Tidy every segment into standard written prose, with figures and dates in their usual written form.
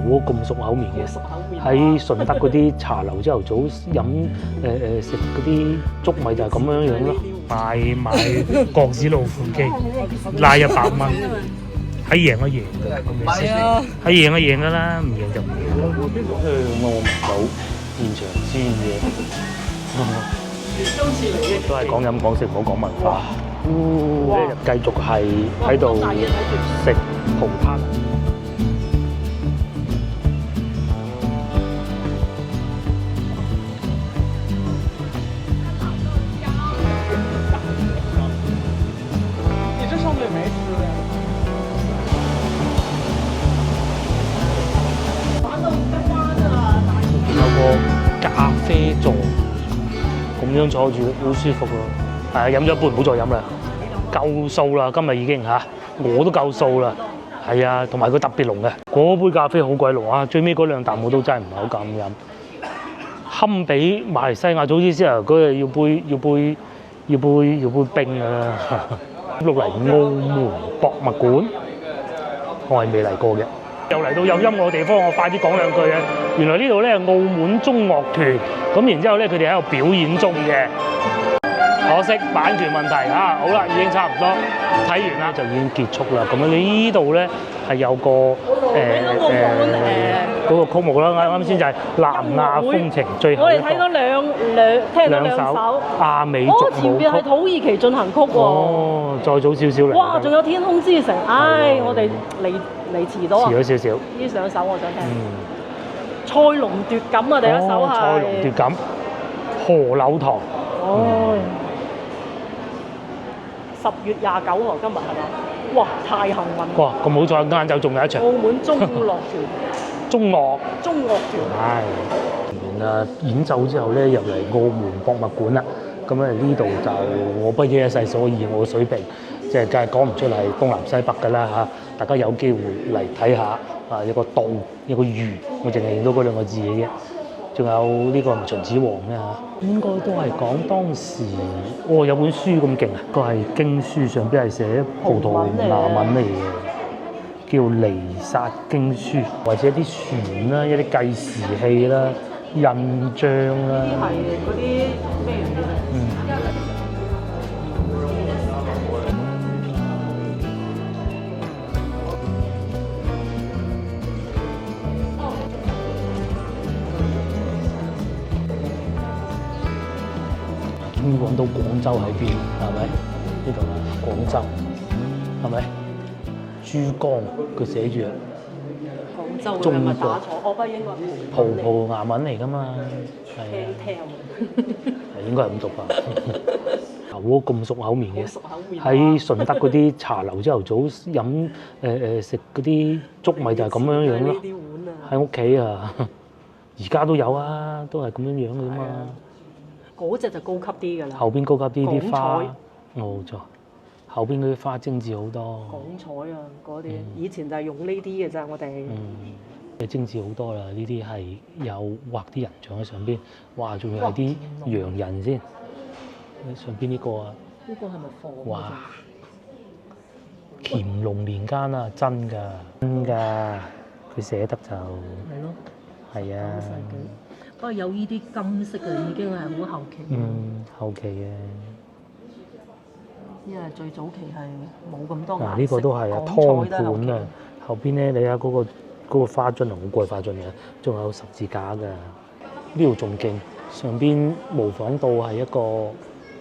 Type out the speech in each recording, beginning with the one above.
鍋咁熟口面嘅，喺順德嗰啲茶樓朝頭早飲食嗰啲粥咪就係咁樣咯。買角子老虎機，拉100蚊，喺贏一贏㗎啦，喺贏一贏㗎啦，唔贏就唔贏咯。我唔到現場先嘅，都係講飲講食，唔好講文化。繼續係喺度食葡撻。你這上面沒吃的。有個咖啡座，咁樣坐住好舒服咯。係飲咗一杯唔好再飲啦，夠數啦，今日已經嚇，我都夠數啦。係啊，同埋佢特別濃嘅，嗰杯咖啡好鬼濃啊！最尾嗰2啖我都真係唔係好敢飲，堪比馬來西亞早知之後嗰日要杯冰啊！落嚟澳門博物館，我係未嚟過嘅。又嚟到有音樂地方，我快啲講兩句啊！原來呢度咧係澳門中樂團，咁然之後咧佢哋喺度表演中嘅。可惜版權問題啊！好啦，已經差唔多睇完啦，就已經結束啦。咁樣你呢度咧係有個嗰個曲目啦，啱先就係南亞風情最後一個。我哋睇咗兩首亞美族舞曲。前邊係土耳其進行曲喎。哦，再早少少嚟。哇！仲有天空之城，唉，我哋嚟遲咗啊！遲咗少少。呢2首我想聽。賽龍奪錦啊！第一首係。賽龍奪錦，何柳堂。哦。10月29號，今日係嘛？哇！太幸運！哇！咁好彩，晏晝仲有一場。澳門中樂團。中樂團。係。完啦，演奏之後咧，入嚟澳門博物館啦。咁咧呢度就我不一世所以我水平，即係梗係講唔出係東南西北㗎啦嚇。大家有機會嚟睇下啊，有個道，有個魚，我淨係認到嗰2個字嘅啫。仲有呢個秦始皇咧嚇，應該都係講當時，有本書咁勁啊，個係經書，上邊係寫葡萄牙文嚟嘅，叫《彌撒經書》，或者一啲船啦、一啲計時器啦、印章啦。係嗰啲咩嚟嘅？終於揾到廣州喺邊，係咪？呢度啦，廣州，係咪？珠江佢寫住廣州中國，我不應該葡萄牙文嚟㗎嘛，係啊，係應該係咁讀吧？牛鍋咁熟口面嘅，喺順德嗰啲茶樓朝頭早飲食嗰啲粥咪就係咁樣樣咯。喺屋企啊，而家都有啊，都係咁樣樣嘅嘛。嗰隻就高級啲㗎啦。後邊高級啲啲花，冇錯。後邊嗰啲花精緻好多。廣彩啊，嗰啲以前就係用呢啲嘅咋，我哋。精緻好多啦！呢啲係有畫啲人像喺上邊，哇！仲要係啲洋人先。上邊呢個啊？呢個係咪貨？哇！乾隆年間啊，真㗎，真㗎，佢寫得就係咯，係啊。不過有呢啲金色嘅已經係好後期。後期嘅。因為最早期係冇咁多顏色。呢個都係啊，湯罐啊。後邊咧，你睇下嗰個花樽啊，好貴花樽嘅，仲有十字架㗎。呢度仲勁，上邊模仿到係一個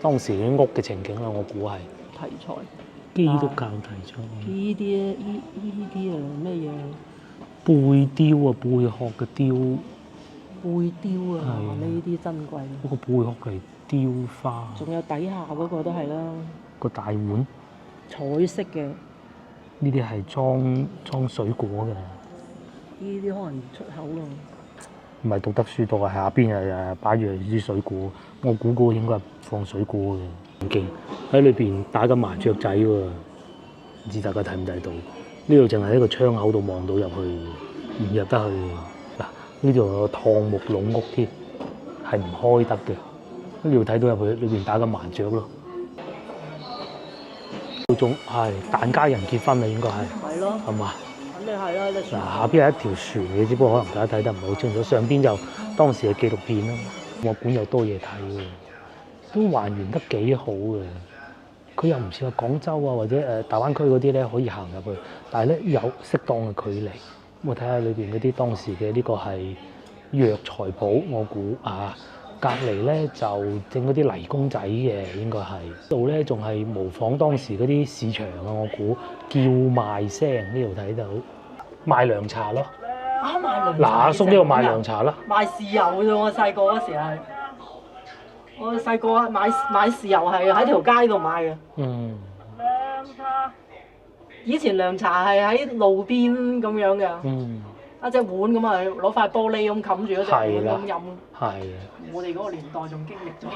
當時啲屋嘅情景啦，我估係。題材。基督教題材。呢啲啊咩嘢？貝雕啊，貝殼嘅雕。貝雕啊，呢啲珍貴。嗰個貝殼嚟雕花。仲有底下嗰個都係啦。個大碗。彩色嘅。呢啲係裝水果嘅。呢啲可能出口咯。唔係讀得書多啊，下邊係擺住啲水果，我估嗰個應該係放水果嘅。勁喺裏邊打緊麻雀仔喎，唔知大家睇唔睇到？呢度淨係喺個窗口度望到入去，唔入得去。嗱，呢度有個趟木籠屋添，係唔開得嘅。呢度睇到入去裏邊打緊麻雀咯。嗰種係疍家人結婚啊，應該係。係咯。係嘛？肯定係啦，隻船。嗱，下邊係一條船嘅，只不過可能大家睇得唔係好清楚。上邊就當時嘅紀錄片啦。博物館又多嘢睇喎，都還原得幾好嘅。佢又唔似話廣州啊或者大灣區嗰啲咧可以行入去，但係咧有適當嘅距離。咁我睇下裏邊嗰啲當時嘅呢個係藥材鋪，我估啊。隔離咧就整嗰啲泥公仔嘅，應該係度咧仲係模仿當時嗰啲市場啊，我估叫賣聲呢度睇到賣涼茶咯。啊，賣涼茶。嗱，阿叔呢度賣涼茶啦。賣豉油啫，我細個嗰時係。我細個買豉油係喺條街度買嘅。嗯。涼茶。以前涼茶係喺路邊咁樣嘅。嗯。一隻碗咁啊，攞塊玻璃咁冚住嗰隻碗咁飲。係。我哋嗰個年代仲經歷咗。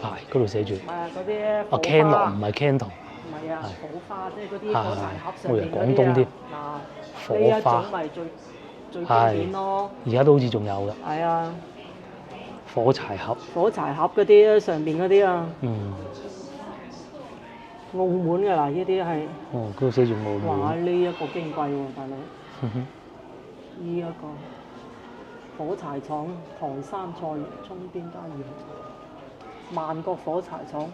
係，嗰度寫住。係啊，嗰啲火花。Candle 唔係 candle。唔係啊，火花即係嗰啲火柴盒上面嗰啲啊。廣東啲。火花。呢一種咪最經典咯。而家都好似仲有㗎。係啊。火柴盒。火柴盒嗰啲上邊嗰啲啊。嗯。澳門㗎啦，呢啲係。哦，嗰度寫住澳門。哇！呢一個矜貴喎，大佬。呢一個火柴廠，唐山菜園涌邊間園，萬國火柴廠，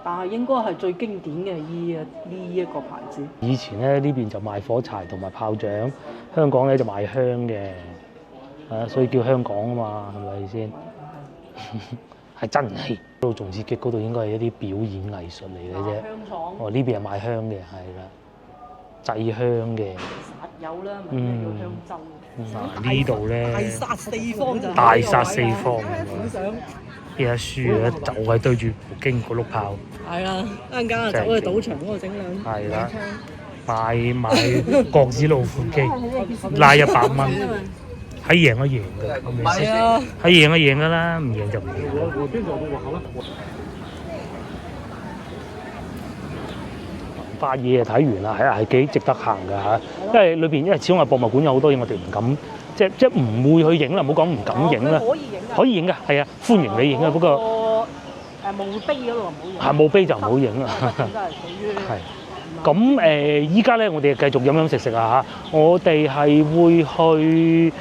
但係應該係最經典嘅呢一個牌子。以前咧呢邊就賣火柴同埋炮仗，香港咧就賣香嘅，所以叫香港啊嘛，係咪先？係真係。嗰度仲刺激，嗰度應該係一啲表演藝術嚟嘅啫。香廠。哦，呢邊係賣香嘅，係啦。製香嘅，實有啦，咪咩叫香洲？呢度咧，大殺四方就大殺四方。呢一書咧就係對住葡京嗰碌炮。係啦，一陣間走去賭場嗰度整兩。係啦，買角子老虎機，拉100蚊，係贏一贏㗎。唔係啊，係贏一贏㗎啦，唔贏就唔贏。塊嘢睇完啦，係幾值得行㗎嚇，因為裏邊因為始終係博物館，有好多嘢我哋唔敢，即唔會去影啦，唔好講唔敢影啦。可以影㗎，係啊，歡迎你影啊，不過墓碑嗰度唔好影。係墓碑就唔好影啦。真係屬於係。咁依家咧，我哋繼續飲飲食食啊嚇，我哋係會去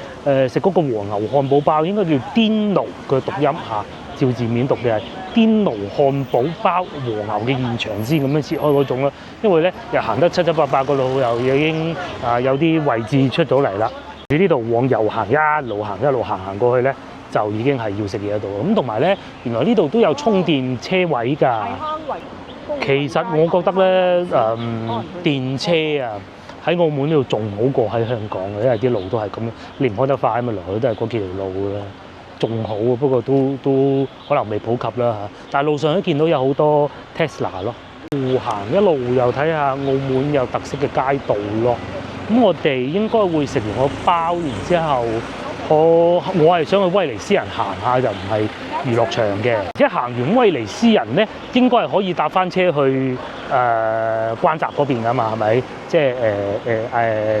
食嗰個和牛漢堡包，應該叫顛奴嘅讀音嚇，照字面讀嘅係。顛奴漢堡包和牛嘅現場先咁樣切開嗰種啦，因為咧又行得七七八八個路，又已經有啲位置出咗嚟啦。你呢度往右行一路行過去咧，就已經係要食嘢喺度。咁同埋咧，原來呢度都有充電車位㗎。其實我覺得咧，電車啊喺澳門呢度仲好過喺香港嘅，因為啲路都係咁，你唔開得快咪來去都係嗰幾條路㗎啦。仲好啊，不過都可能未普及啦嚇。但係路上都見到有好多 Tesla 咯。路行一路又睇下澳門有特色嘅街道咯。咁我哋應該會食完個包，然之後我係想去威尼斯人行下，就唔係娛樂場嘅。一行完威尼斯人咧，應該係可以搭翻車去關閘嗰邊㗎嘛，係咪？即係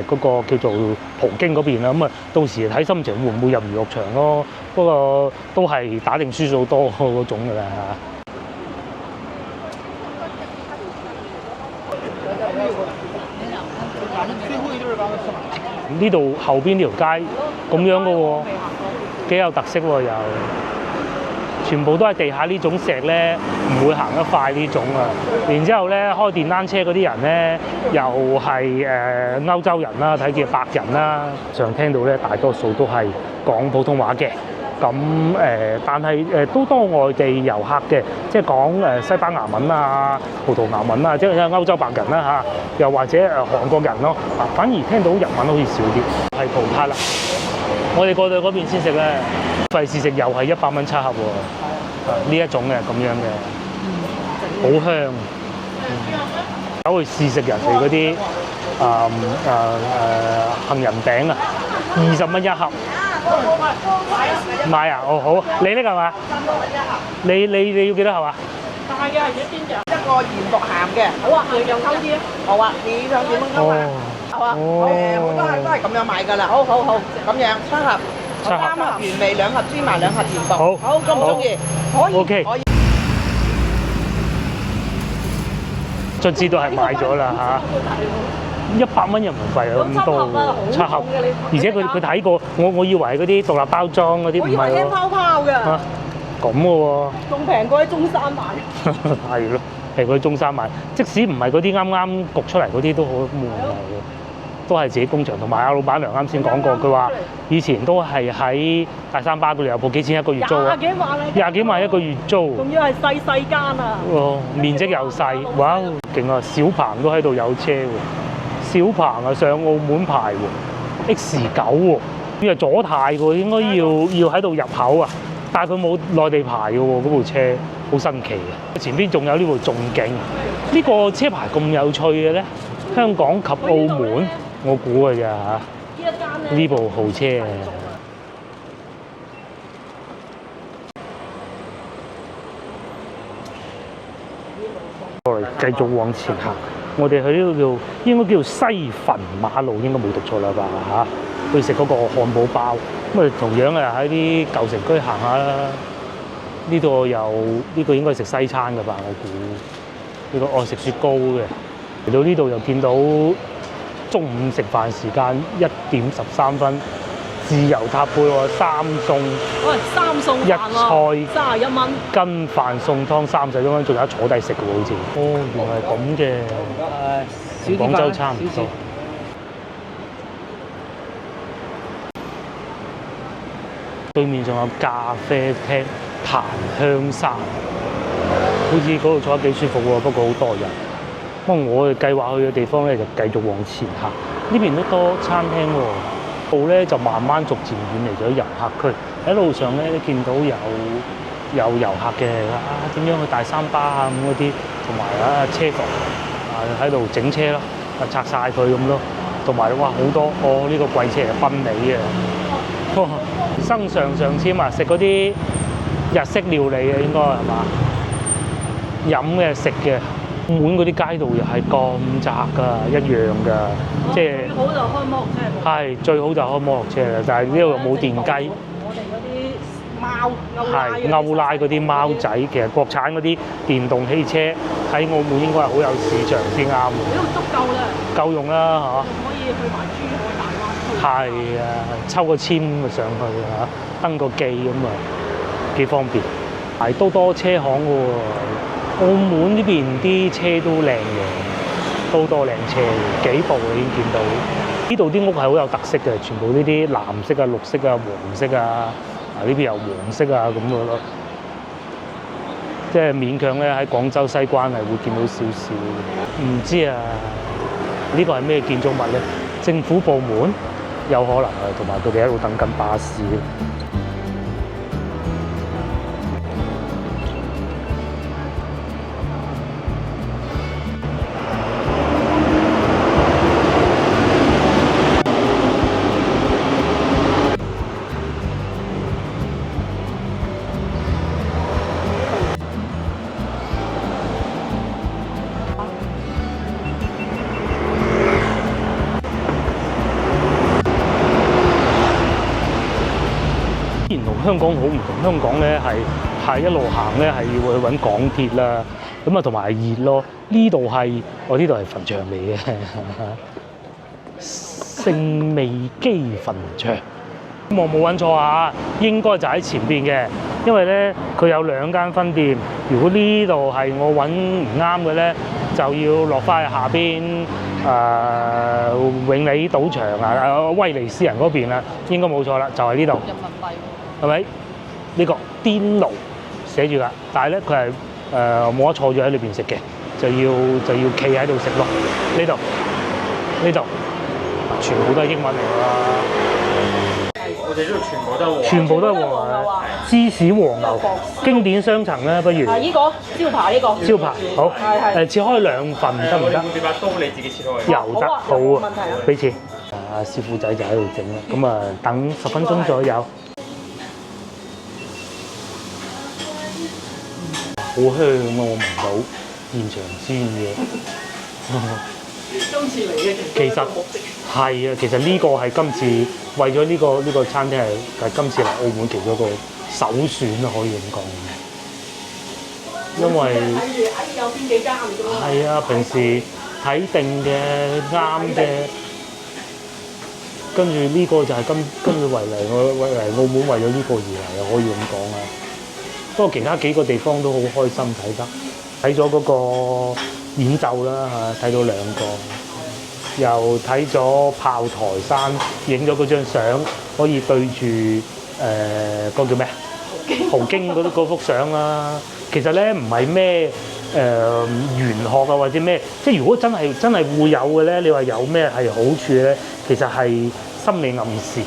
嗰個叫做葡京嗰邊啦。咁啊，到時睇心情會唔會入娛樂場咯？不過都係打定輸數多嗰種㗎啦嚇。呢度後邊呢條街咁樣嘅喎，幾有特色喎又。全部都係地下呢種石咧，唔會行得快呢種啊。然之後咧，開電單車嗰啲人咧，又係歐洲人啦，睇見白人啦。上聽到咧，大多數都係講普通話嘅。咁但係都多外地遊客嘅，即係講西班牙文啊、葡萄牙文啊，即係歐洲白人啦嚇，又或者韓國人咯。反而聽到日文好似少啲，係葡撻啦。我哋過到嗰邊先食咧，費事食又係100蚊7盒喎。呢一種嘅咁樣嘅，好香。走去試食人哋嗰啲杏仁餅啊，20蚊1盒。買啊！哦好，你呢個係嘛？你要幾多盒啊？大嘅係幾邊隻？一個鹽焗鹹嘅。好啊，又溝啲啊。好啊，你想點樣溝啊？好啊。我都係咁樣買㗎啦。好，咁樣7盒，3盒原味，2盒芝麻，2盒鹽焗。好，咁唔中意？可以。OK。卒之都係買咗啦嚇。100蚊人民幣有咁多喎，七盒，而且佢睇過，我以為嗰啲獨立包裝嗰啲唔係喎。輕泡泡㗎。嚇，咁嘅喎。仲平過喺中山買。係咯，平過喺中山買。即使唔係嗰啲啱啱焗出嚟嗰啲都好冇問題嘅，都係自己工場。同埋阿老闆娘啱先講過，佢話以前都係喺大三巴嗰度有鋪，幾錢一個月租啊？廿幾萬一個月租。仲要係細間啊！哦，面積又細，哇，勁啊！小鵬都喺度有車喎。小鵬啊，上澳門牌喎 ，X9喎，佢係左軚喎，應該要喺度入口啊，但係佢冇內地牌嘅喎，嗰部車好新奇嘅。前邊仲有呢部仲勁，呢個車牌咁有趣嘅咧，香港及澳門，我估嘅咋嚇？呢部豪車啊！我哋繼續往前行。我哋去呢個應該叫西墳馬路，應該冇讀錯啦吧嚇？去食嗰個漢堡包，咁啊同樣啊喺啲舊城區行下啦。呢度有呢個應該係食西餐㗎吧？我估呢個食雪糕嘅。嚟到呢度又見到中午食飯時間1點13分，自由塔貝喎3餸，喂，3餸一菜31蚊，跟飯餸湯30蚊，仲有得坐低食嘅喎，好似。哦，原來係咁嘅，同廣州差唔多。對面仲有咖啡廳檀香山，好似嗰度坐得幾舒服喎，不過好多人。不過我哋計劃去嘅地方咧就繼續往前行，呢邊都多餐廳喎。路咧就慢慢逐漸遠離咗遊客區，喺路上咧都見到有遊客嘅點樣去大三巴啊咁嗰啲，同埋車房喺度整車咯，拆晒佢咁咯，同埋哇好多呢個貴車係賓利嘅，生上籤啊，食嗰啲日式料理嘅應該係嘛？飲嘅食嘅。澳門嗰啲街道又係咁窄㗎，一樣㗎，即係最好就開摩托車。係最好就開摩托車啦，但係呢度又冇電雞。我哋嗰啲貓係歐拉嗰啲貓仔，其實國產嗰啲電動汽車喺澳門應該係好有市場先啱。呢度足夠啦，夠用啦嚇。仲可以去埋珠海大灣區。係啊，抽個籤咪上去嚇，登個記咁啊，幾方便。係都多車行㗎喎。澳門呢邊啲車都靚嘅，都多靚車，幾部已經見到。呢度啲屋係好有特色嘅，全部呢啲藍色啊、綠色啊、黃色啊，呢邊又黃色啊咁嘅咯。即係勉強咧喺廣州西關係會見到少少。唔知啊，呢個係咩建築物咧？政府部門有可能啊，同埋佢哋喺度等緊巴士。香港好唔同，香港咧係一路行咧係要去揾港鐵啦，咁啊同埋熱咯。呢度係呢度係墳場嚟嘅，聖美基墳場。咁我冇揾錯啊，應該就喺前邊嘅，因為咧佢有2間分店。如果呢度係我揾唔啱嘅咧，就要落翻去下邊永利賭場威尼斯人嗰邊啦，應該冇錯啦，就係呢度。人民幣係咪？呢個癲爐寫住㗎，但係咧佢係冇得坐住喺裏邊食嘅，就要企喺度食咯。呢度全部都係英文嚟㗎啦。我哋呢度全部都係黃牛，芝士黃牛，經典雙層啦，不如。呢個招牌呢個。招牌好，切開2份得唔得？你把刀你自己切開。油得好啊，俾錢。師傅仔就喺度整啦，咁啊等10分鐘左右。好香啊！我聞到現場煎嘅。今次嚟嘅其實係啊，其實呢個係今次為咗呢個餐廳係今次嚟澳門其中一個首選啦，可以咁講。因為睇住有邊幾間啫喎。係啊，平時睇定嘅啱嘅，跟住呢個就係跟住嚟澳門為咗呢個而嚟啊，可以咁講啊。不過其他幾個地方都好開心睇得，睇咗嗰個演奏啦嚇，睇到兩個，又睇咗炮台山，影咗嗰張相，可以對住嗰個叫咩葡京嗰幅相啦。其實咧唔係咩玄學啊或者咩，即係如果真係會有嘅咧，你話有咩係好處咧？其實係心理暗示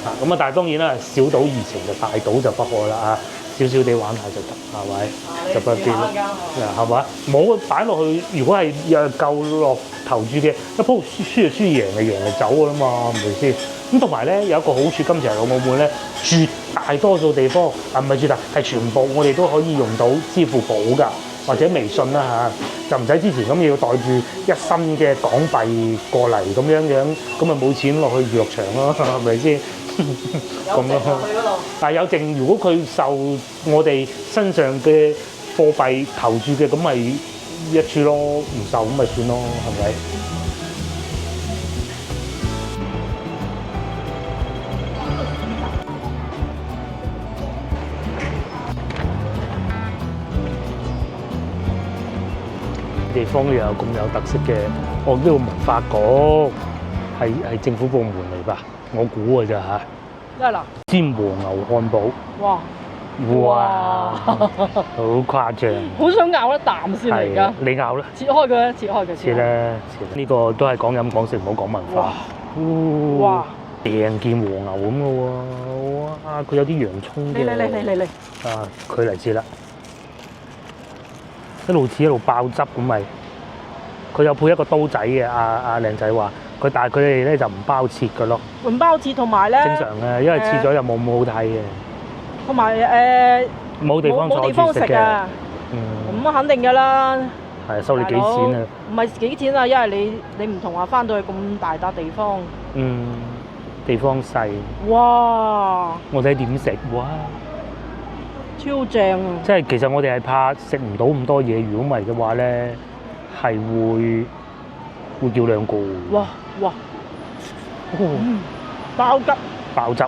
啊。咁啊，但係當然啦，小賭怡情就大賭就不可啦啊！少少地玩下就得，係咪？就不必啦，係咪？冇擺落去，如果係夠落投注嘅，一鋪輸就輸，贏就贏就走㗎啦嘛，係咪先？咁同埋咧有一個好處，今次嚟澳門咧，絕大多數地方啊，唔係絕大，係全部我哋都可以用到支付寶㗎，或者微信啦嚇，就唔使之前咁要袋住一身嘅港幣過嚟咁樣，咁咪冇錢落去娛樂場咯，係咪先？咁咯，但係有剩，如果佢受我哋身上嘅貨幣投注嘅，咁咪一注咯；唔受咁咪算咯，係咪？地方又有咁有特色嘅，呢個文化局係政府部門嚟吧？我估㗎咋嚇。真係嗱，煎和牛漢堡，哇！哇，好誇張！好想咬一啖先嚟㗎。你咬啦，切開佢，切開佢。切啦，呢個都係講飲講食，唔好講文化。哇！成件和牛咁嘅喎，哇！佢有啲洋葱嘅。嚟！啊，佢嚟切啦，一路切一路爆汁咁咪。佢有配一個刀仔嘅，阿靚仔話。但係佢哋咧就唔包切嘅咯，唔包切同埋咧正常嘅，因為切咗又冇咁好睇嘅，同埋冇地方坐住食嘅，咁肯定㗎啦。係收你幾錢啊？唔係幾錢啊，因為你唔同話翻到去咁大笪地方，地方細。哇！我睇點食哇，超正啊！即係其實我哋係怕食唔到咁多嘢，如果唔係嘅話咧，係會叫兩個。哇！爆汁！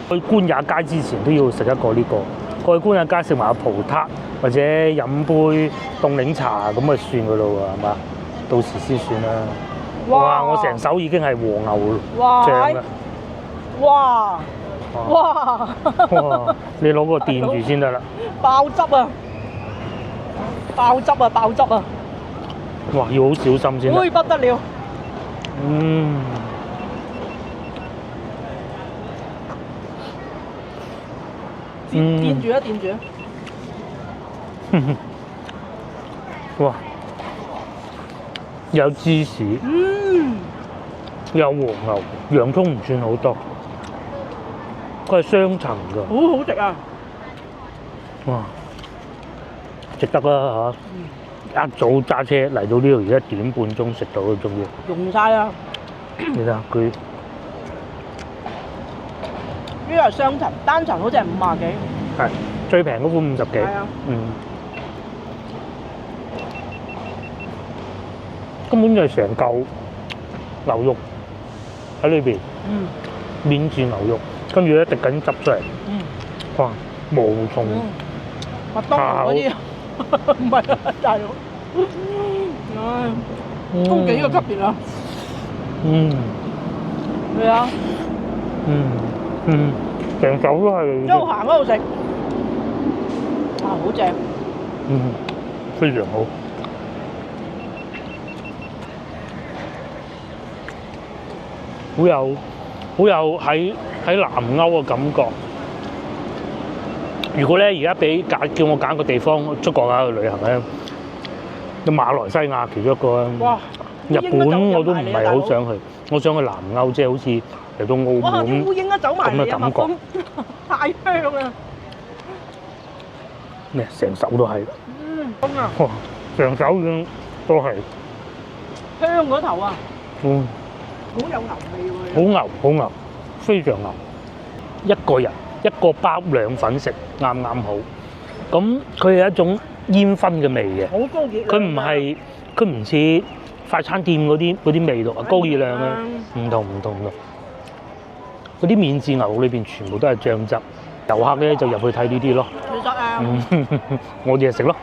去官也街之前都要食一個呢個。過去官也街食埋個葡撻，或者飲杯凍檸茶咁就算噶咯喎，係嘛？到時先算啦。哇！我成手已經係和牛醬啦。哇！你攞個墊住先得啦。爆汁啊！哇！要好小心先得。不得了。墊住啊！哇！有芝士，有和牛，洋葱唔算好多，佢係雙層㗎。好食啊！哇！值得啦嚇！一早揸車嚟到呢度，而家1點半鐘食到啦，仲要溶晒啦！你睇下佢呢個係雙層，單層好似係50幾。係最平嗰款50幾。係啊。根本就係成嚿牛肉喺裏邊。免治牛肉，跟住咧滴緊汁出嚟。哇！無從麥當勞嗰啲唔係啊，大佬。都幾個級別啊！咩啊？成手都係。一路行嗰度食，好正。非常好。好有喺南歐嘅感覺。如果咧而家叫我揀個地方出國啊去旅行咧，馬來西亞其中一個啦。哇！日本我都唔係好想去，我想去南歐，即係好似嚟到澳哇！門啲烏蠅啊走埋嚟啊！咁嘅感覺，太香啦！咩？成手都係。香啊！哇！成手已經都係。香嗰頭啊！好有牛味喎！好牛，非常牛。一個人一個包2份食，啱啱好。咁佢係一種煙燻嘅味嘅。好高熱量㗎。佢唔似快餐店嗰啲味道啊，高熱量啊，唔同。嗰啲免治牛肉裏邊全部都係醬汁，遊客咧就入去睇呢啲咯。其實我哋就食咯。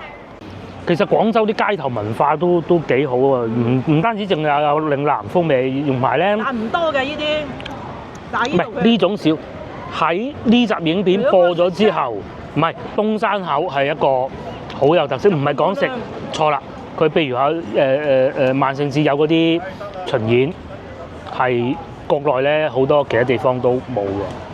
其實廣州啲街頭文化都幾好啊，唔單止淨係有嶺南風味，用埋咧。但唔多嘅呢啲，但唔係呢種少。喺呢集影片播咗之後，唔係東山口係一個好有特色，唔係講食錯啦。佢譬如話萬聖節有嗰啲巡演，係國內咧好多其他地方都冇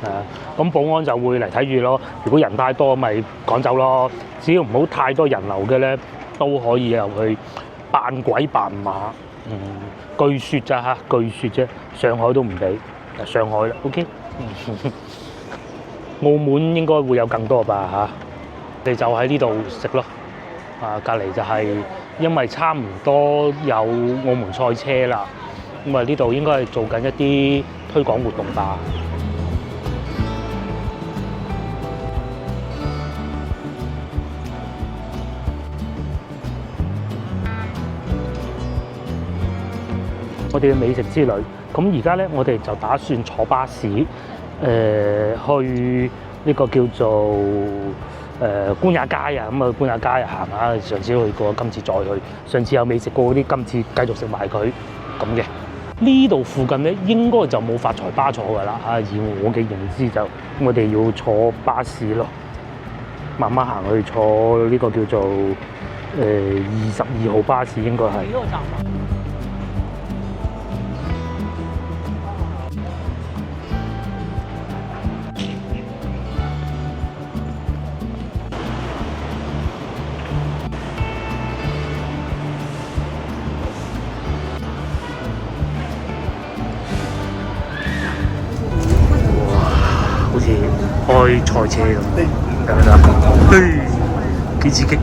嘅，咁保安就會嚟睇住咯。如果人太多咪趕走咯。只要唔好太多人流嘅咧，都可以入去扮鬼扮馬。據說咋嚇？據說啫，上海都唔俾，上海啦 ，OK。澳門應該會有更多吧嚇，你就喺呢度食咯。隔離就係因為差唔多有澳門賽車啦，咁啊呢度應該係做緊一啲推廣活動吧。我哋嘅美食之旅，咁而家咧我哋就打算坐巴士。去呢個叫做官也街啊，咁啊官也街行下，上次去過，今次再去。上次有未食過嗰啲，今次繼續食埋佢咁嘅。呢度附近咧應該就冇發財巴坐㗎啦嚇，以我嘅認知就我哋要坐巴士咯，慢慢行去坐呢個叫做22號巴士應該係。開賽車咁，得唔得？嘿，幾刺激！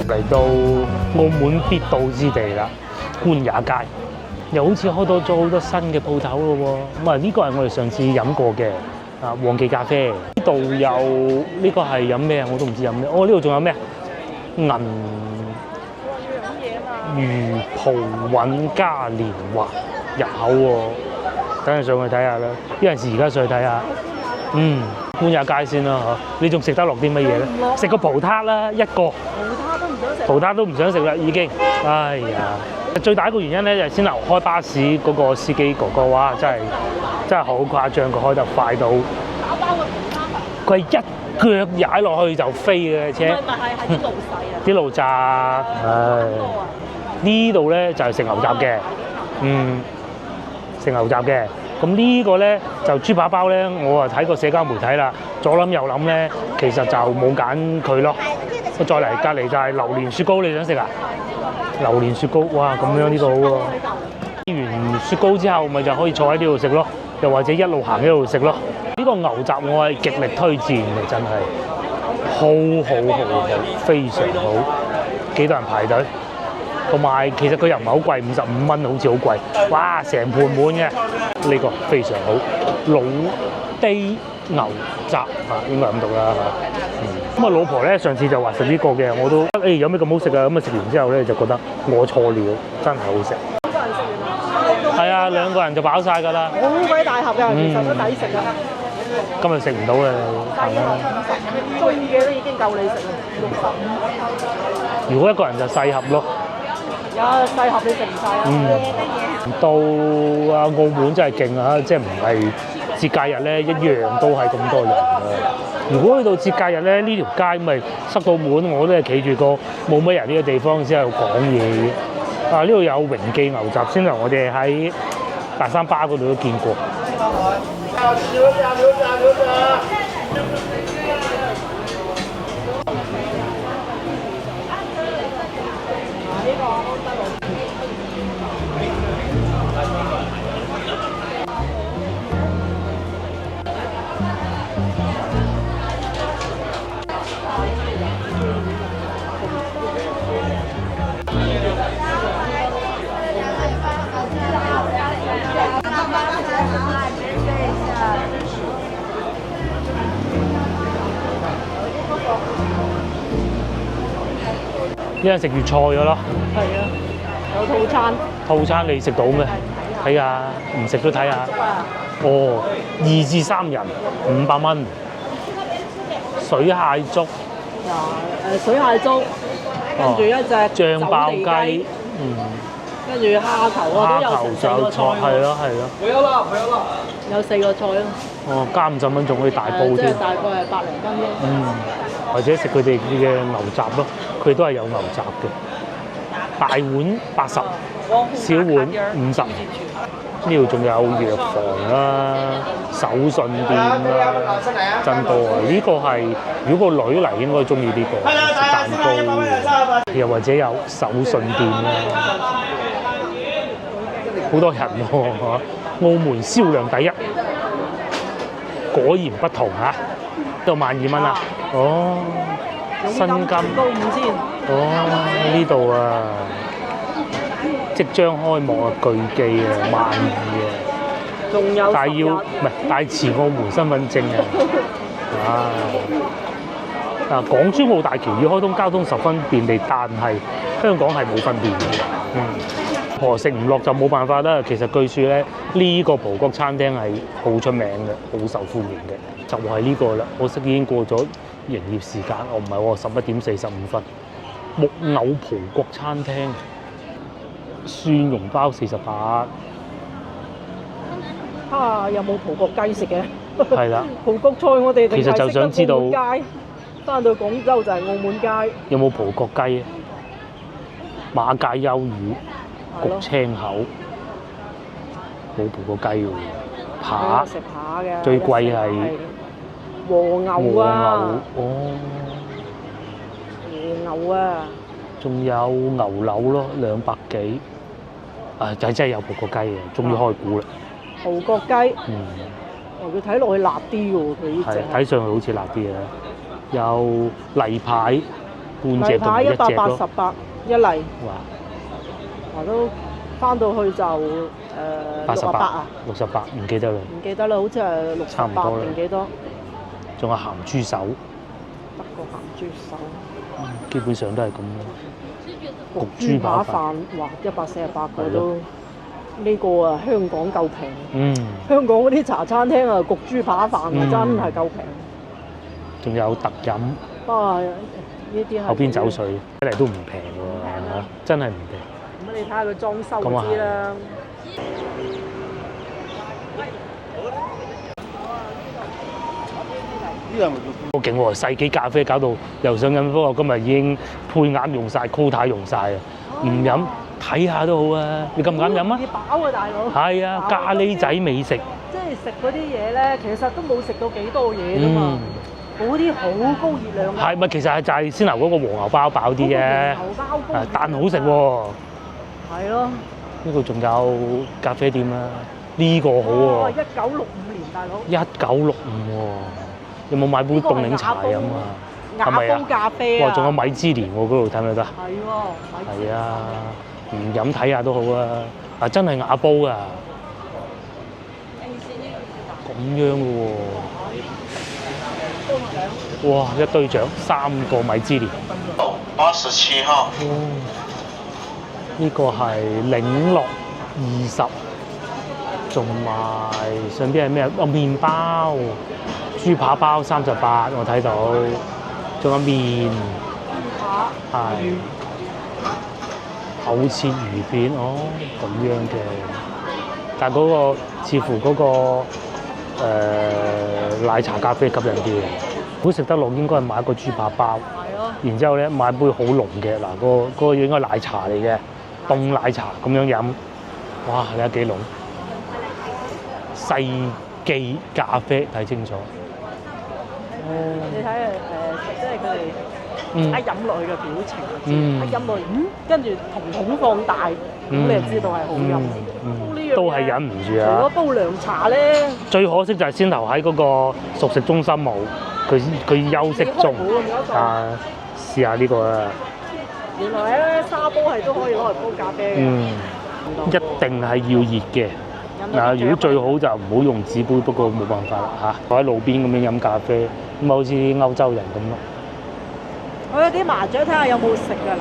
嚟到澳門必到之地啦，官也街又好似開多咗好多新嘅鋪頭咯喎。咁啊呢個係我哋上次飲過嘅旺記咖啡。呢度有呢個係飲咩啊？我都唔知飲咩。哦，呢度仲有咩啊？銀魚葡韻嘉年華入口喎，等陣上去睇下啦。有陣時而家上去睇下。官也街先啦嚇，你仲食得落啲乜嘢咧？食個葡撻啦，一個。葡撻都唔想食啦，已經。哎呀，最大一個原因咧就係先頭開巴士嗰個司機哥哥，哇，真係好誇張，佢開得快到。打包個葡撻。佢係一腳踩落去就飛嘅車。唔係啲路細啊。啲路窄，唉。呢度咧就係食牛雜嘅，食牛雜嘅。咁呢個咧就豬扒包咧，我啊睇過社交媒體啦，左諗右諗咧，其實就冇揀佢咯。我再嚟隔離就係榴蓮雪糕，你想食啊？榴蓮雪糕，哇咁樣呢度好喎。食完雪糕之後，咪就可以坐喺呢度食咯，又或者一路行一路食咯。呢個牛雜我係極力推薦嘅，真係好，非常好。幾多人排隊？同埋其實佢又唔係好貴，55蚊好似好貴。哇，成盤滿嘅，呢個非常好。老爹牛雜啊，應該咁讀啦嚇。咁啊，老婆咧上次就話食呢個嘅，我都有咩咁好食啊？咁啊食完之後咧就覺得我錯了，真係好食。2個人食完係啊，2個人就飽晒㗎啦。好鬼大盒㗎，其實都抵食啊！今日食唔到嘅，係啦。中意嘅都已經夠你食啦，65。如果一個人就細盒咯。有細盒你食唔晒啊？到澳門真係勁啊！即係唔係節假日咧，一樣都係咁多人啊！如果去到節假日咧，呢條街咪塞到滿，我都係企住個冇乜人呢個地方先喺度講嘢嘅。啊！呢度有榮記牛雜，先頭我哋喺大三巴嗰度都見過。一陣食粵菜嘅咯，係啊，有套餐。套餐你食到咩？睇下，唔食都睇下。哦，2至3人500蚊，水蟹粥，水蟹粥，跟住一隻醬爆雞，跟住蝦頭啊，都有成4個菜喎。係咯係咯。沒有了，沒有了。有4個菜咯。哦，加50蚊仲可以大煲添。即係大概係100零斤咯。或者食佢哋嘅牛雜咯，佢哋都係有牛雜嘅。大碗80，小碗50。呢度仲有藥房啦、手信店啦，真多啊！呢個係如果個女嚟應該中意呢個食蛋糕，又或者有手信店啦，好多人喎嚇。澳門銷量第一，果然不同嚇。到12蚊啦，哦，新金高5000。哦，呢度啊！即將開幕啊！巨記啊，12,000啊，仲有但係要10日唔係帶持澳門身份證啊！港珠澳大橋要開通，交通十分便利，但係香港係冇分別嘅。何食唔落就冇辦法啦。其實據説咧，呢個葡國餐廳係好出名嘅，好受歡迎嘅，就係呢個啦。可惜已經過咗營業時間，我唔係喎，11點45分。木偶葡國餐廳。蒜蓉包48，有冇葡國雞食嘅？係啦，葡國菜我哋其實就想知道街，翻到廣州就係澳門街。有冇葡國雞啊？馬介休魚、焗青口，冇葡國雞喎。扒食扒嘅，最貴係和牛啊！哦，和牛啊！仲有牛柳咯，200幾。真係有葡國雞嘅，終於開估啦！葡國雞，佢睇落去辣啲喎，佢呢隻係睇上去好似辣啲嘅。有例牌半隻同埋一隻咯，188一例。哇！都翻到去就68啊，68唔記得啦。唔記得啦，好似係68定幾多？仲有鹹豬手，德國鹹豬手，基本上都係咁咯。焗豬扒飯，哇！148個都，呢個啊香港夠平。香港嗰啲茶餐廳啊，焗豬扒飯啊真係夠平。仲有特飲。不過呢啲係後邊走水，睇嚟都唔平喎，真係唔平。咁你睇下佢裝修就知啦。好勁喎！世紀咖啡搞到又想飲，不過今日已經配額用晒 quota 用晒啊！唔飲睇下都好啊！你敢唔敢飲啊？你飽啊，大佬！係啊，咖喱仔美食。即係食嗰啲嘢咧，其實都冇食到幾多嘢啫嘛。嗰啲好高熱量㗎。係咪其實係就係先頭嗰個和牛包飽啲啫？牛包高。但好食喎。係咯。呢度仲有咖啡店啦，呢個好喎。1965年，大佬。1965喎。有冇買杯凍檸茶飲啊？係咪啊？咖啡啊！哇，仲有米芝蓮喎，嗰度睇唔睇得？係喎，係啊，唔飲睇下都好啊！啊，真係瓦煲啊！咁樣嘅喎，哇！一堆獎，3個米芝蓮。87號。哦，呢個係檸樂20，仲埋上邊係咩啊？哦，麵包。豬扒包38，我睇到，仲有麵，係厚切魚片哦，咁樣嘅。但係嗰個似乎嗰個奶茶咖啡吸引啲嘅。如果食得落應該係買一個豬扒包，係咯。然之後咧買杯好濃嘅嗱，嗰個應該奶茶嚟嘅，凍奶茶咁樣飲。哇！你睇幾濃？世紀咖啡睇清楚。你睇即係佢哋一飲落去嘅表情，一飲落去，跟住瞳孔放大，咁你就知道係好飲。都係忍唔住啊！如果煲涼茶咧，最可惜就係先頭喺嗰個熟食中心冇，佢休息中啊！試下呢個啊！原來咧沙煲係都可以攞嚟煲咖啡嘅。一定係要熱嘅。嗱，如果最好就唔好用紙杯，不過冇辦法啦嚇。坐喺路邊咁樣飲咖啡，咁好似啲歐洲人咁咯。我有啲麻雀睇下有冇食㗎嗱。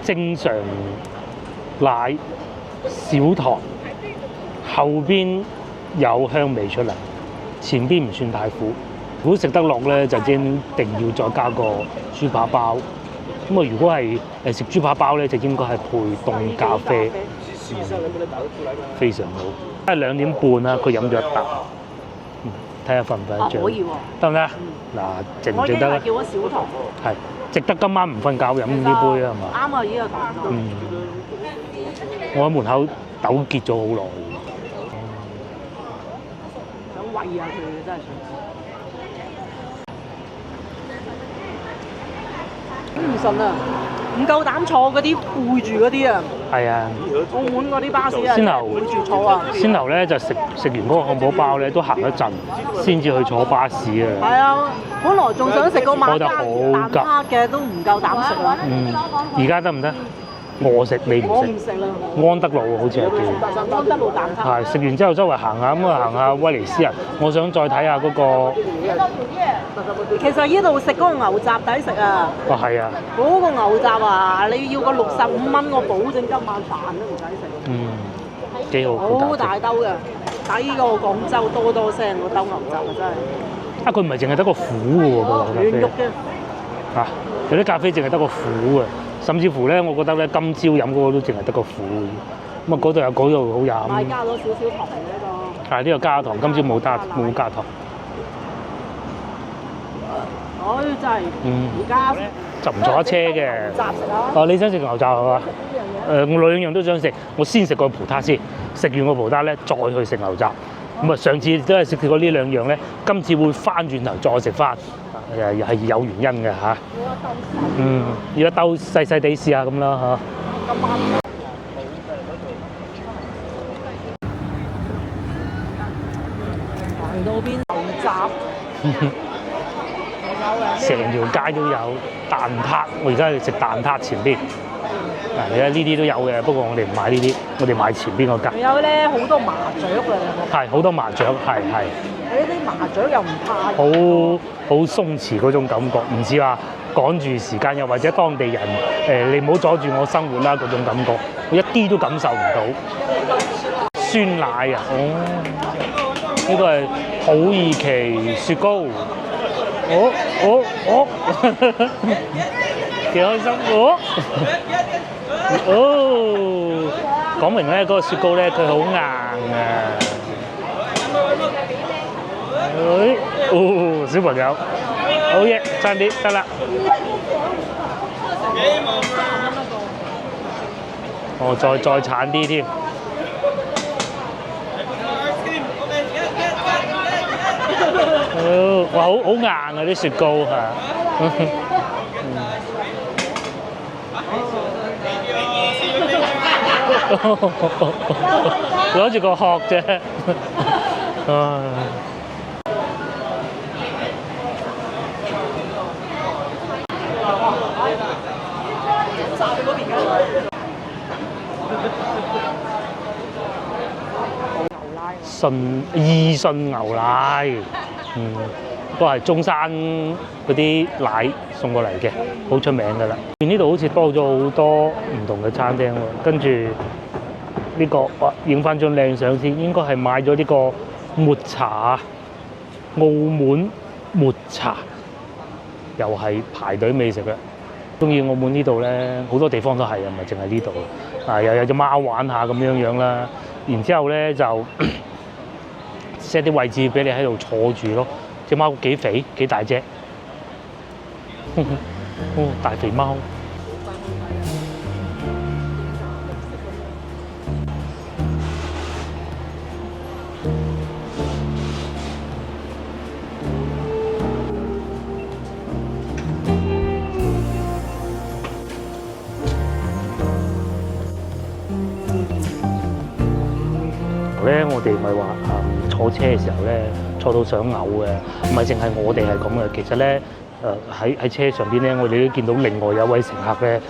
正常奶少糖，後邊有香味出嚟，前邊唔算太苦。如果食得落咧，就一定要再加個豬扒包。咁啊，如果係食豬扒包咧，就應該係配凍咖啡，非常好。係2點半啦，佢飲咗一啖，睇下瞓唔瞓得著？可以喎。得唔得？嗱，值唔值得咧？我已經係叫咗少糖。係值得今晚唔瞓覺飲呢杯啊，係嘛？啱啊，呢個糖度。我喺門口糾結咗好耐。想餵下佢，真係想。唔信啊！唔夠膽坐嗰啲背住嗰啲啊！係啊，澳門嗰啲巴士啊，先頭背住坐啊！先頭咧就食完嗰個漢堡包咧，都行一陣先至去坐巴士啊！係啊，本來仲想食個馬嘉蛋撻嘅，都唔夠膽食啊！而家得唔得？我食你唔食？我唔食啦。安德路好似係叫。安德路蛋撻。係食完之後周圍行下，咁啊行下威尼斯人，我想再睇下嗰個。其實呢度食嗰個牛雜抵食啊！哦，係啊。嗰個牛雜啊，你要個65蚊，我保證今晚飯都唔使食。幾好。好大兜嘅，抵過廣州多聲個兜牛雜啊！真係。啊，佢唔係淨係得個苦嘅喎，全肉嘅。嚇，有啲咖啡淨係得個苦啊！甚至乎咧，我覺得咧，今朝飲嗰個都淨係得個苦嘅。咁啊，嗰度有嗰度好飲。買加咗少少糖呢個。係呢個加糖，今朝冇加糖。真係。而家就唔坐得車嘅。牛雜食啊！哦，你想食牛雜係嘛？我兩樣都想食，我先食個葡撻先，食完個葡撻咧，再去食牛雜。咁啊，上次都係食過呢兩樣咧，今次會翻轉頭再食翻，係有原因嘅嚇。要一兜細細地試下咁啦嚇。行到邊牛雜，成條街都有蛋撻，我而家去食蛋撻前邊。嗱，你睇呢啲都有嘅，不過我哋唔買呢啲，我哋買前邊嗰間。仲有咧好多麻雀啦，係好多麻雀，係。你啲麻雀又唔怕？好鬆弛嗰種感覺，唔似話趕住時間，又或者當地人你唔好阻住我生活啦嗰種感覺，我一啲都感受唔到。酸奶啊，呢個係土耳其雪糕，幾開心講明咧嗰個雪糕咧佢好硬啊！小朋友，好嘢，差啲得啦。再慘啲添。哇，好硬啊啲雪糕嚇。攞住個殼啫。義順牛奶，都係中山嗰啲奶送過嚟嘅，好出名㗎啦。呢度好似多咗好多唔同嘅餐廳喎，跟住呢個影翻張靚相先，應該係買咗呢個抹茶，澳門抹茶，又係排隊美食啦。中意澳門呢度咧，好多地方都係啊，唔係淨係呢度啊，又有隻貓玩下咁樣啦。然之後咧就 set 啲位置俾你喺度坐住咯。隻貓幾肥幾大隻，哦大肥貓。咧，我哋咪話坐車嘅時候咧，坐到想嘔嘅，唔係淨係我哋係咁嘅。其實咧，喺車上邊咧，我哋都見到另外有位乘客咧，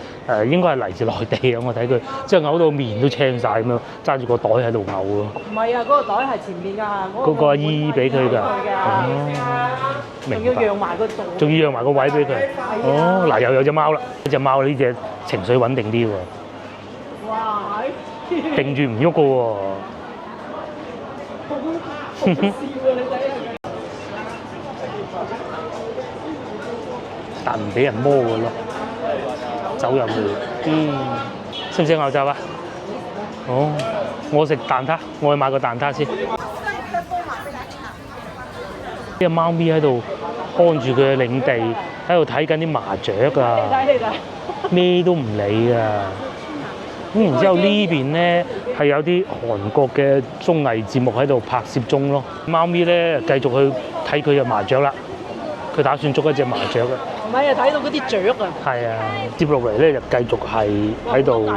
應該係嚟自內地啊！我睇佢即係嘔到面都青晒咁樣，揸住個袋喺度嘔咯。唔係啊，嗰個袋係前面㗎，嗰個阿姨俾佢㗎。仲要讓埋個座，仲要讓埋個位俾佢。哦，嗱又有隻貓啦，隻貓呢隻情緒穩定啲喎。哇！定住唔喐嘅喎。好笑啊！你睇下但唔俾人摸嘅咯，走入去。識唔識牛雜啊？哦，我食蛋撻，我去買個蛋撻先。啲貓咪喺度看住佢嘅領地，喺度睇緊啲麻雀啊，咩都唔理啊。咁然之後呢邊咧係有啲韓國嘅綜藝節目喺度拍攝中咯。貓咪咧繼續去睇佢嘅麻雀啦，佢打算捉一隻麻雀啊。唔係啊，睇到嗰啲雀啊。係啊，接落嚟咧就繼續係喺度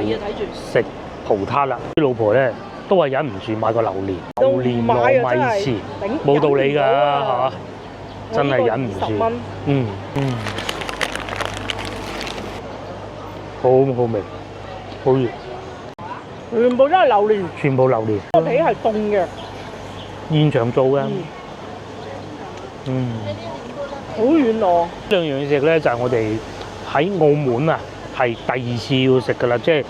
食葡撻啦。啲老婆咧都係忍唔住買個榴蓮糯米糍，冇道理㗎嚇，真係忍唔住。好好味，好熱。全部都係榴蓮，全部榴蓮。個皮係凍嘅，現場做嘅。好軟糯。兩樣嘢食咧，就係我哋喺澳門啊，係第二次要食㗎啦。即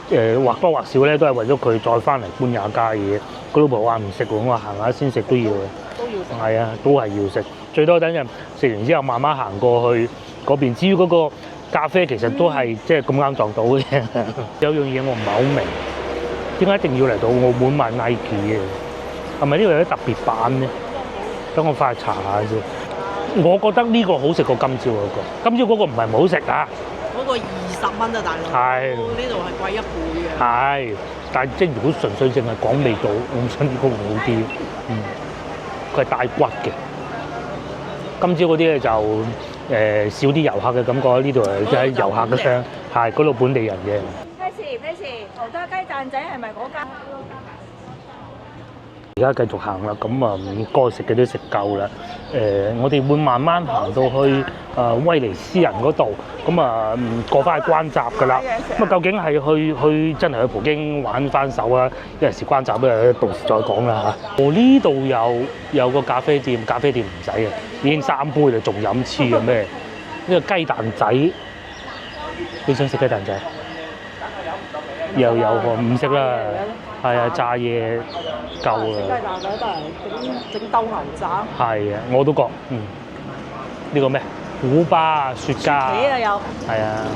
係或多或少咧，都係為咗佢再翻嚟搬廿家嘢。佢老婆話唔食喎，我話行下先食都要嘅。都要食。係啊，都係要食。最多等陣食完之後，慢慢行過去嗰邊。至於嗰個咖啡，其實都係即係咁啱撞到嘅。有樣嘢我唔係好明。點解一定要嚟到澳門買 Nike 嘅？係咪呢度有啲特別版咧？等我翻去查下先。我覺得呢個好食過今朝嗰個。今朝嗰個唔係唔好食啊。嗰個20蚊啊，大佬。係。呢度係貴1倍嘅。係，但係即係如果純粹淨係講味道，我想呢個會好啲。佢係帶骨嘅。今朝嗰啲咧就少啲遊客嘅感覺，呢度係即係遊客嘅聲，係嗰度本地人嘅。豪家雞蛋仔係咪嗰間？而家繼續行啦，咁啊該食嘅都食夠啦。我哋會慢慢行到去威尼斯人嗰度，咁啊過翻去關閘㗎啦。咁啊究竟係去真係去葡京玩翻手啊？有陣時關閘咧，到時再講啦嚇。我呢度有個咖啡店，咖啡店唔使啊，已經3杯啦，仲飲黐嘅咩？呢個雞蛋仔，你想食雞蛋仔？又有喎，唔食啦，係啊，炸嘢夠啦。雞蛋仔都係整兜牛雜。係啊，我都覺，呢個咩？古巴雪茄。嘢啊有。係啊，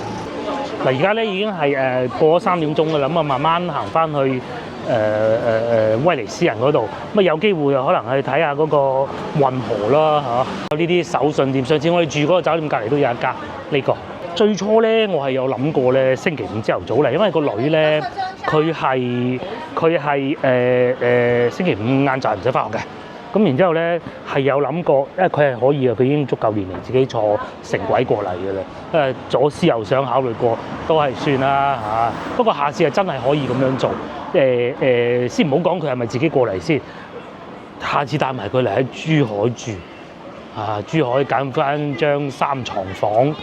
嗱而家咧已經係過咗3點鐘㗎啦，咁啊慢慢行翻去威尼斯人嗰度，咁啊有機會可能去睇下嗰個運河啦嚇。呢啲手信店，上次我哋住嗰個酒店隔離都有一間呢個。最初咧，我係有諗過咧，星期5朝頭早嚟，因為個女咧，佢係星期5晏晝唔使翻學嘅。咁然之後咧係有諗過，因為佢係可以啊，佢已經足夠年齡自己坐城軌過嚟嘅啦。左思右想考慮過，都係算啦嚇。不過下次係真係可以咁樣做。先唔好講佢係咪自己過嚟先，下次帶埋佢嚟喺珠海住啊！珠海揀翻張3床房。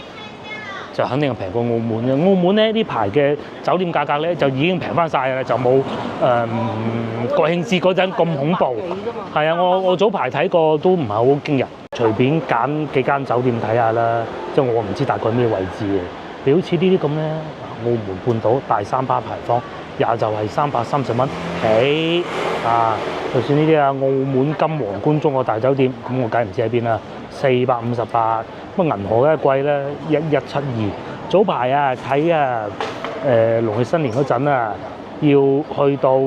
就肯定係平過澳門嘅。澳門咧呢排嘅酒店價格咧就已經平翻晒啦，就冇國慶節嗰陣咁恐怖。係啊，我早排睇過都唔係好驚人，隨便揀幾間酒店睇下啦。即係我唔知大概咩位置嘅。你好似呢啲咁咧，澳門半島大3巴牌坊，也就係330蚊起啊！就算呢啲啊，澳門金皇冠中國大酒店，咁我梗係唔知喺邊啦，458。咁銀河咧貴咧1172。早排啊睇啊農曆新年嗰陣啊，要去到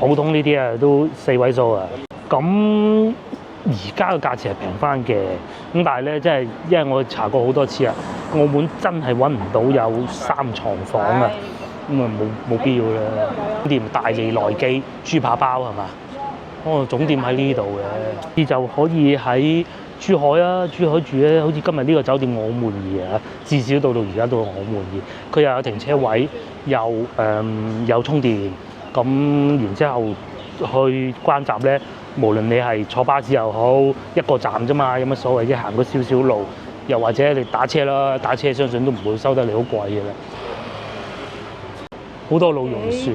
普通呢啲啊都4位數啊。咁而家嘅價錢係平翻嘅，咁但係咧即係因為我查過好多次啊，澳門真係揾唔到有3床房啊，咁啊冇必要啦。店大利來記豬扒包係嘛？哦，總店喺呢度嘅，你就可以喺珠海啊，珠海住咧，好似今日呢個酒店我滿意啊，至少到而家都我滿意。佢又有停車位，又有充電，咁然之後去關閘咧，無論你係坐巴士又好，一個站啫嘛，有乜所謂啫？行嗰少少路，又或者你打車啦，打車相信都唔會收得你好貴嘅啦。好多老榕樹。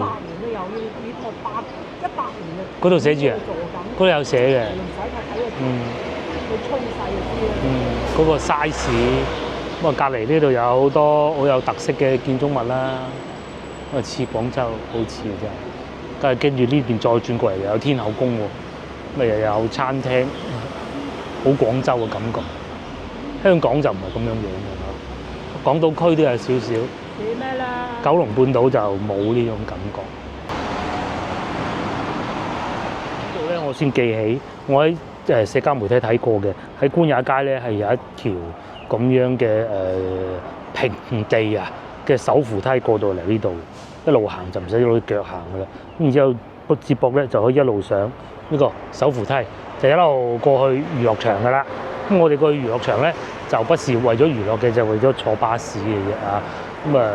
嗰度寫住啊，嗰度有寫嘅。佢沖晒就知啦。嗰個 size， 咁啊隔離呢度有好多好有特色嘅建築物啦，咁啊似廣州好似真係。但係跟住呢邊再轉過嚟又有天后宮喎，咁又有餐廳，好廣州嘅感覺。香港就唔係咁樣樣嘅，港島區都有少少。似咩啦？九龍半島就冇呢種感覺。我先記起，我喺社交媒體睇過嘅，喺官也街咧係有一條咁樣嘅平地啊嘅手扶梯過到嚟呢度，一路行就唔使攞腳行噶啦。咁然之後個接駁咧就可以一路上呢個手扶梯，就一路過去娛樂場噶啦。咁我哋過去娛樂場咧就不是為咗娛樂嘅，就為咗坐巴士嘅啫啊。咁啊，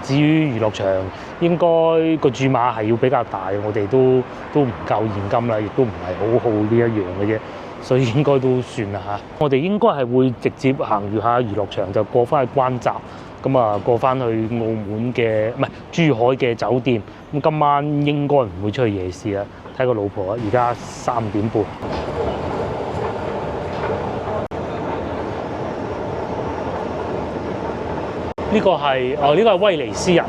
至於娛樂場，應該個注碼係要比較大，我哋都唔夠現金啦，亦都唔係好好呢一樣嘅啫，所以應該都算啦嚇。我哋應該係會直接行完下娛樂場，就過翻去關閘，咁啊過翻去澳門嘅唔係珠海嘅酒店。咁今晚應該唔會出去夜市啦，睇個老婆啊，而家3點半。呢個係呢個係威尼斯人，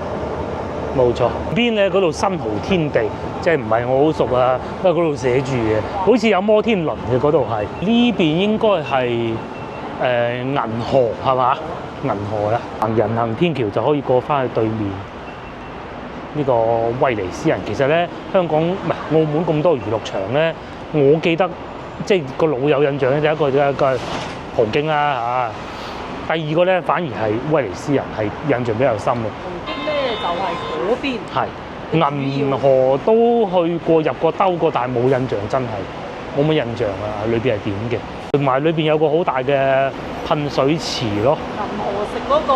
冇錯。邊咧嗰度新濠天地，即係唔係我好熟啊？因為嗰度寫住嘅，好似有摩天輪嘅嗰度係。呢邊應該係銀河係嘛？銀河啦，行人行天橋就可以過翻去對面。呢個威尼斯人其實咧，香港唔係澳門咁多娛樂場咧，我記得即係個老有印象咧，就一個葡京啦嚇。第二個咧，反而係威尼斯人係印象比較深嘅。葡京咧就係嗰邊。係銀河都去過入過兜過，但係冇印象，真係冇乜印象啊！裏邊係點嘅？同埋裏邊有個好大嘅噴水池咯。銀河食嗰個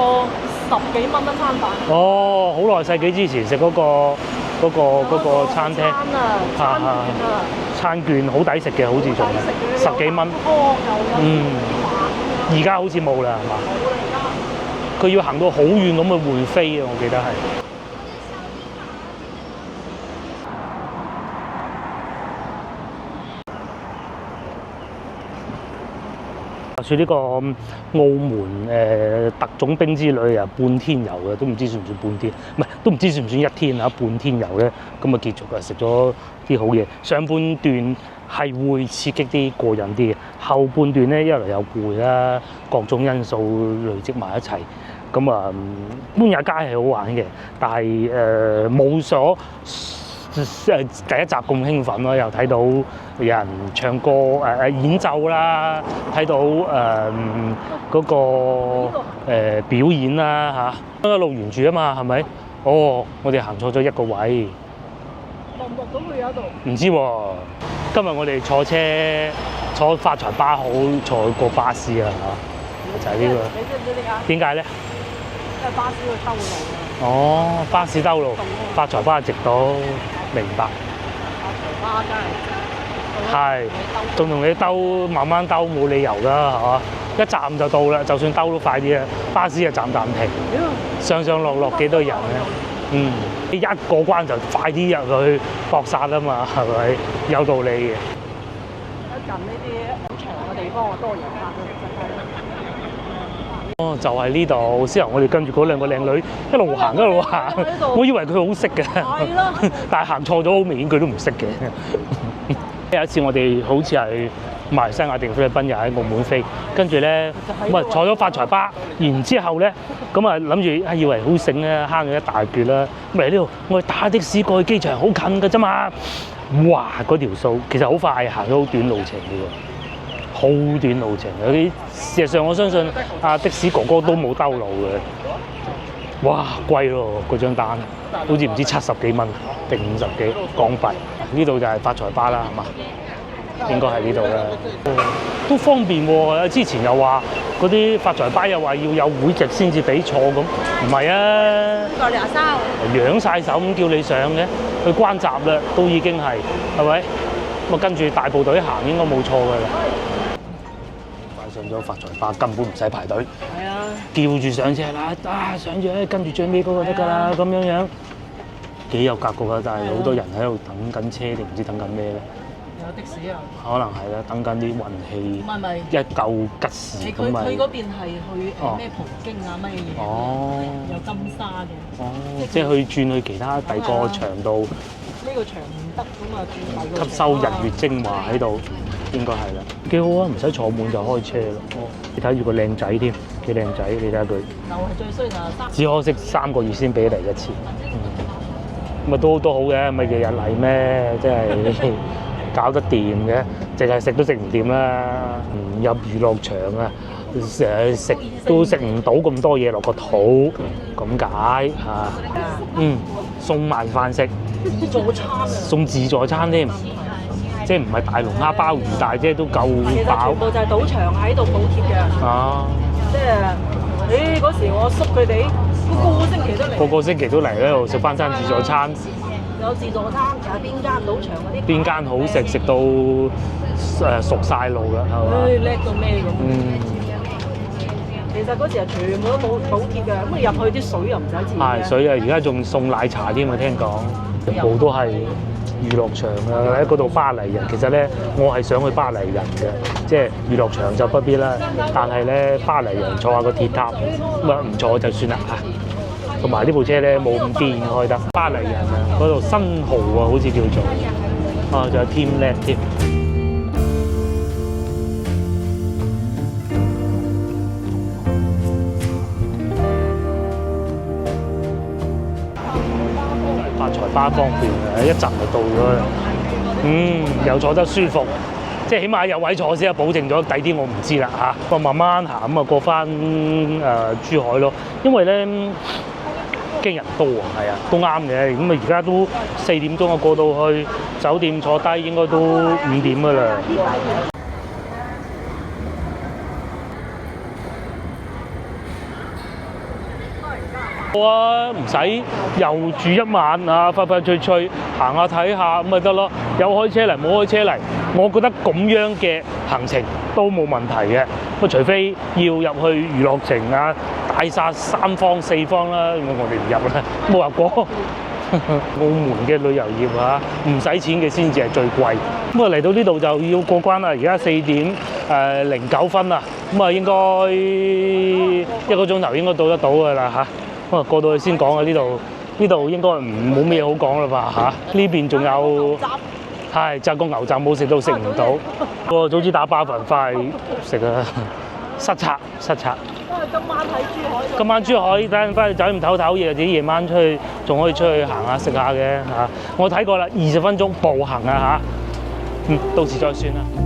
10幾蚊一餐飯。哦，好耐世紀之前食嗰個餐廳。餐券啊！餐券好抵食嘅，好似仲10幾蚊。而家好似冇啦，係嘛？佢要行到好遠咁去換飛啊！我記得係。話説呢個澳門特種兵之旅啊，半天遊嘅，都唔知算唔算半天？唔係，都唔知算唔算一天啊？半天遊咧，咁啊結束啊，食咗啲好嘢。上半段係會刺激啲過癮啲嘅，後半段咧一來又攰啦，各種因素累積埋一齊，咁啊官也街係好玩嘅，但係冇咗第一集咁興奮咯，又睇到有人唱歌演奏啦，睇到嗰個表演啦嚇，一路沿住啊嘛，係咪？哦，我哋行錯咗一個位，落唔落到去嗰度？唔知喎。今日我哋坐發財巴好坐過巴士啊嚇，就係呢個。你知唔知點解？點解咧？因為巴士會兜路啊。哦，巴士兜路，發財巴直到，明白。發財巴真係。係，仲同你兜慢慢兜冇理由㗎係嘛？一站就到啦，就算兜都快啲啊！巴士就站停，上上落落幾多人咧？一過關就快啲入去搏殺啊嘛，係咪？有道理嘅。近呢啲長嘅地方，我多遊客都真係。哦，就係呢度。之後我哋跟住嗰兩個靚女一路行一路行，我以為佢好識嘅，但係行錯咗，好明顯佢都唔識嘅。有一次我哋好似係馬來西亞定菲律賓又喺澳門飛，跟住咧咁啊坐咗發財巴，然之後咧咁啊諗住以為好醒咧，慳咗一大橛啦。咁嚟呢度，我哋打的士過去機場好近㗎啫嘛。哇！嗰條數其實好快，行咗好短路程嘅喎，好短路程。有啲事實上我相信的士哥哥都冇兜路嘅。哇！貴咯嗰張單，好似唔知70幾蚊定50幾港幣。呢度就係發財巴啦，係嘛？應該係呢度啦。都方便喎。之前又話嗰啲發財巴又話要有會籍先至俾坐咁，唔係啊？揚晒手咁叫你上嘅，去關閘啦，都已經係咪？咁啊跟住大部隊行應該冇錯㗎啦。買上咗發財巴根本唔使排隊，係啊，叫住上車啦，上住跟住最尾嗰個得㗎啦，咁樣幾有格局啊！但係好多人喺度等緊車定唔知等緊咩咧？有的士啊，可能係啦，等緊啲運氣，唔係一嚿吉時咁咪。佢嗰邊係去咩葡京啊乜嘢嘢？哦，有金沙嘅。哦，即係去轉去其他第個場度。呢個場唔得咁啊，轉第個場。吸收日月精華喺度，應該係啦。幾好啊，唔使坐滿就開車咯。你睇住個靚仔添，幾靚仔，你睇下佢。就係最衰就係只可惜3個月先俾嚟一次。咁啊都好嘅，咪日日嚟咩？即係搞得掂嘅，淨係食都食唔掂啦。唔入娛樂場啊，成日食都食唔到咁多嘢落個肚，咁解嚇。送埋飯食，自助餐啊，送自助餐添，即係唔係大龍蝦鮑魚大啫，都夠飽。全部就係賭場喺度補貼嘅。啊！即係嗰時我叔佢哋個個星期都嚟。個星期都嚟呢度食翻餐自助餐。有自助餐，就係邊間賭場嗰啲。邊間好食，食到熟晒路㗎，係嘛？叻到咩咁？其實嗰時係全部都冇補貼嘅，咁你入去啲水又唔使錢嘅。係水啊！而家仲送奶茶添啊，聽講。全部都係娛樂場啊！喺嗰度巴黎人，其實咧我係想去巴黎人嘅，即係娛樂場就不必啦。但係咧巴黎人坐下個鐵塔，咁啊唔坐就算啦嚇。同埋呢部車咧冇咁癲開得。巴黎人啊，嗰度新豪啊，好似叫做啊，仲有 Teamlet 添。發財巴方便啊，一陣就到咗啦。又坐得舒服，即係起碼有位坐先啊，保證咗第啲我唔知啦嚇。我慢慢行咁啊，過翻珠海咯，因為咧驚人多啊，係啊，都啱嘅。咁啊，而家都4點鐘啊，過到去酒店坐低，應該都5點噶啦。好啊，唔使又住一晚啊，快快脆脆行下睇下咁咪得咯。有開車嚟冇開車嚟，我覺得咁樣嘅行程都冇問題嘅。咁除非要入去娛樂城啊，大殺3方4方啦，我哋唔入啦，冇入過。澳門嘅旅遊業啊，唔使錢嘅先至係最貴。咁啊嚟到呢度就要過關啦，而家4點09分啦，咁啊應該1個鐘頭應該到得到㗎啦嚇。咁啊過到去先講啊，呢度應該冇咩好講啦吧嚇。呢邊仲有係就個牛雜冇食到食唔到，我早知打包份翻去食啊，失策。今晚珠海，等陣翻去酒店唞唞嘢，自己夜晚出去仲可以出去行下食下嘅嚇。我睇過啦，20分鐘步行啊嚇。到時再算啦。